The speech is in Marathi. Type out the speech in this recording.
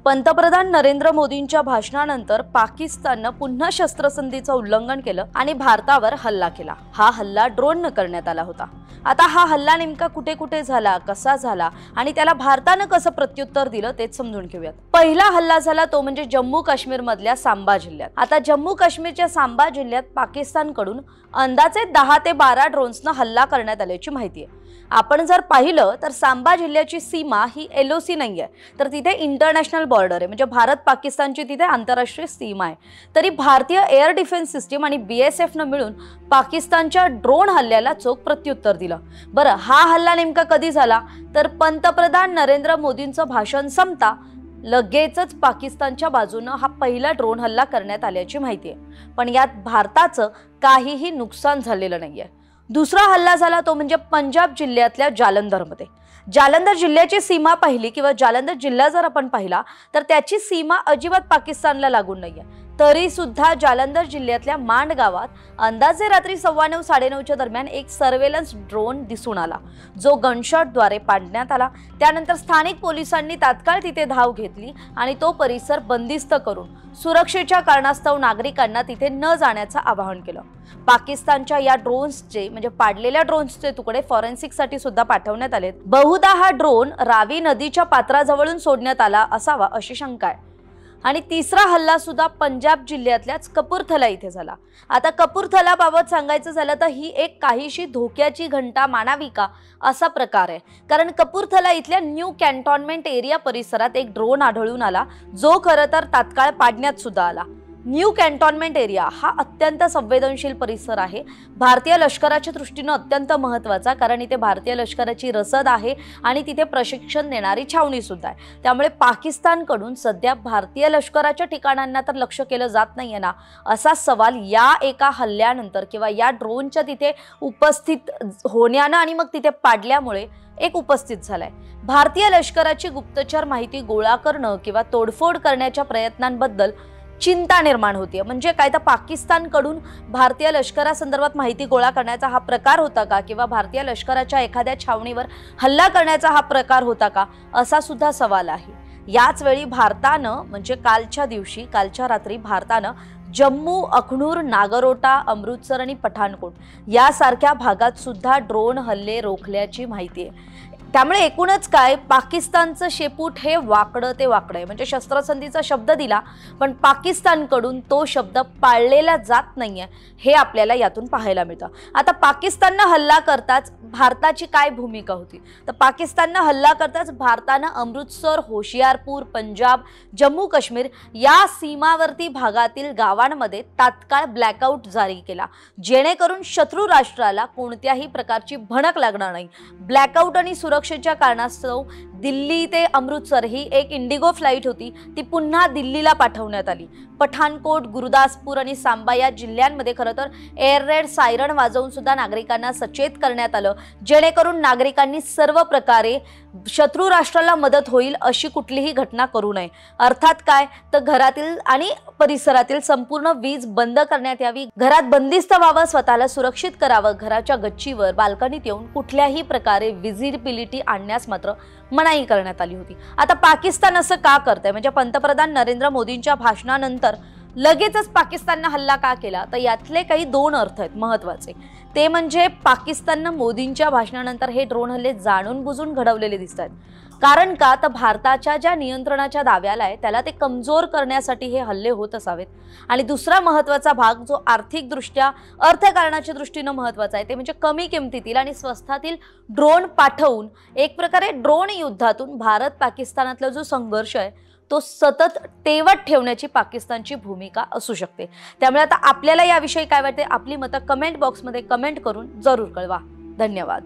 पंतप्रधान नरेंद्र मोदींच्या भाषणानंतर पाकिस्ताननं पुन्हा शस्त्रसंधीचं उल्लंघन केलं आणि भारतावर हल्ला केला। हा हल्ला ड्रोननं करण्यात आला होता। आता हा हल्ला नेमका कुठे कुठे झाला, कसा झाला आणि त्याला भारतानं कसं प्रत्युत्तर दिलं तेच समजून घेऊयात। पहिला हल्ला झाला तो म्हणजे जम्मू काश्मीर मधल्या सांबा जिल्ह्यात। आता जम्मू काश्मीरच्या सांबा जिल्ह्यात पाकिस्तानकडून अंदाजे 10 ते 12 ड्रोन्सनं हल्ला करण्यात आल्याची माहिती आहे। आपण जर पाहिलं तर सांबा जिल्ह्याची सीमा ही LOC नाहीये, तर तिथे इंटरनॅशनल बॉर्डर आहे, म्हणजे भारत पाकिस्तानची तिथे आंतरराष्ट्रीय सीमा आहे। तरी भारतीय एअर डिफेन्स सिस्टीम आणि BSF न मिळून पाकिस्तानच्या ड्रोन हल्ल्याला चोख प्रत्युत्तर दिलं। बरं, हा हल्ला नेमका कधी झाला तर पंतप्रधान नरेंद्र मोदींचं भाषण संपता लगेचच पाकिस्तानच्या बाजूने हा पहिला ड्रोन हल्ला करण्यात आल्याची माहिती आहे। पण यात भारताचं काहीही नुकसान झालेलं नाहीये। दुसरा हल्ला झाला तो म्हणजे पंजाब जिल्ह्यातल्या जालंधरमध्ये। जालंधर जिल्ह्याची सीमा पाहिली किंवा जालंधर जिल्हा जर आपण पाहिला तर त्याची सीमा अजिबात पाकिस्तानला लागून नाहीये। तरी सुद्धा जालंधर जिल्ह्यातल्या मांड गावात अंदाजे रात्री 9:15 9:30च्या दरम्यान एक सर्वेलन्स ड्रोन दिसून आला, जो गनशॉटद्वारे पाडण्यात आला। त्यानंतर स्थानिक पोलिसांनी तात्काळ तिथे धाव घेतली आणि तो परिसर बंदिस्त करून सुरक्षेच्या कारणास्तव नागरिकांना तिथे न जाण्याचं आवाहन केलं। पाकिस्तानच्या या ड्रोन्सचे म्हणजे पाडलेल्या ड्रोन्सचे तुकडे फॉरेन्सिकसाठी सुद्धा पाठवण्यात आलेत। बहुधा हा ड्रोन रावी नदीच्या पात्राजवळून सोडण्यात आला असावा अशी शंका आहे। आणि तिसरा हल्ला सुद्धा पंजाब जिल्ह्यातल्याच कपूरथला इथे झाला। आता कपूरथला बाबत सांगायचं झालं तर ही एक काहीशी धोक्याची घंटा मानावी का असा प्रकार आहे, कारण कपूरथला इथल्या न्यू कॅन्टोन्मेंट एरिया परिसरात एक ड्रोन आढळून आला, जो खरं तर तात्काळ पाडण्यात सुद्धा आला। न्यू कॅन्टोन्मेंट एरिया हा अत्यंत संवेदनशील परिसर आहे, भारतीय लष्कराच्या दृष्टीने अत्यंत महत्त्वाचा, कारण इथे भारतीय लष्कराची रसद आहे आणि तिथे प्रशिक्षण देणारी छावणी सुद्धा आहे। त्यामुळे पाकिस्तानकडून सध्या भारतीय लष्कराच्या ठिकाणांना तर लक्ष केलं जात नाहीये ना, असा सवाल या एका हल्ल्यानंतर किंवा या ड्रोनच्या तिथे उपस्थित होण्यानं आणि मग तिथे पाडल्यामुळे एक उपस्थित झालाय। भारतीय लष्कराची गुप्तचर माहिती गोळा करणं किंवा तोडफोड करण्याच्या प्रयत्नांबद्दल चिंता निर्माण होतीये। म्हणजे काय तर पाकिस्तानकडून भारतीय लष्करासंदर्भात माहिती गोळा करण्याचा हा प्रकार होता का, किंवा भारतीय लष्कराच्या एखाद्या छावणीवर हल्ला करण्याचा हा प्रकार होता का, असा सुद्धा सवाल आहे। याच वेळी भारतानं म्हणजे कालच्या रात्री भारतानं जम्मू, अखनूर, नागरोटा, अमृतसर आणि पठाणकोट यासारख्या भागात सुद्धा ड्रोन हल्ले रोखल्याची माहिती आहे। त्यामुळे एकूणच काय, पाकिस्तानचं शेपूट हे वाकडं ते वाकडं आहे। म्हणजे शस्त्रसंधीचा शब्द दिला पण पाकिस्तानकडून तो शब्द पाळलेला जात नाहीये, हे आपल्याला यातून पाहायला मिळतं। आता पाकिस्ताननं हल्ला करताच भारताची काय भूमिका होती, तर पाकिस्ताननं हल्ला करताच भारतानं अमृतसर, होशियारपूर, पंजाब, जम्मू काश्मीर या सीमावर्ती भागातील गावांमध्ये तात्काळ ब्लॅकआउट जारी केला, जेणेकरून शत्रू राष्ट्राला कोणत्याही प्रकारची भणक लागणार नाही। ब्लॅकआउट आणि सुरक्षेच्या कारणास्तव दिल्ली ते अमृतसर ही एक इंडिगो फ्लाइट होती, ती पुन्हा दिल्लीला पाठवण्यात आली। पठाणकोट, गुरुदासपूर आणि सांबा या जिल्ह्यांमध्ये खरं तर एअर रेड सायरन वाजवून सुद्धा नागरिकांना सचेत करण्यात आलं, जेणेकरून नागरिकांनी सर्व प्रकारे शत्रू राष्ट्राला मदत होईल अशी कुठलीही घटना करू नये। अर्थात काय तर घरातील आणि परिसरातील संपूर्ण वीज बंद करण्यात यावी, घरात बंदिस्त व्हावं, स्वतःला सुरक्षित करावं, घराच्या गच्चीवर बाल्कनीत येऊन कुठल्याही प्रकारे विजिबिलिटी आणण्यास मात्र मनाई करण्यात आली होती। आता पाकिस्तान असं का करतंय, म्हणजे पंतप्रधान नरेंद्र मोदींच्या भाषणानंतर लगेचच पाकिस्ताननं हल्ला का केला, तर यातले काही 2 अर्थ आहेत महत्त्वाचे। ते म्हणजे पाकिस्ताननं मोदींच्या भाषणानंतर हे ड्रोन हल्ले जाणून बुजून घडवलेले दिसतात। कारण का तर भारताच्या ज्या नियंत्रणाच्या दाव्याला आहे त्याला ते कमजोर करण्यासाठी हे हल्ले होत असावेत। आणि दुसरा महत्त्वाचा भाग जो आर्थिकदृष्ट्या अर्थकारणाच्या दृष्टीने महत्त्वाचा आहे ते म्हणजे कमी किमतीतील आणि स्वस्तातील ड्रोन पाठवून एक प्रकारे ड्रोन युद्धातून भारत पाकिस्तानातला जो संघर्ष आहे तो सतत तेवत ठेवण्याची पाकिस्तानची भूमिका असू शकते। त्यामुळे आता आपल्याला याविषयी काय वाटते, आपली मतं कमेंट बॉक्समध्ये कमेंट करून जरूर कळवा। धन्यवाद।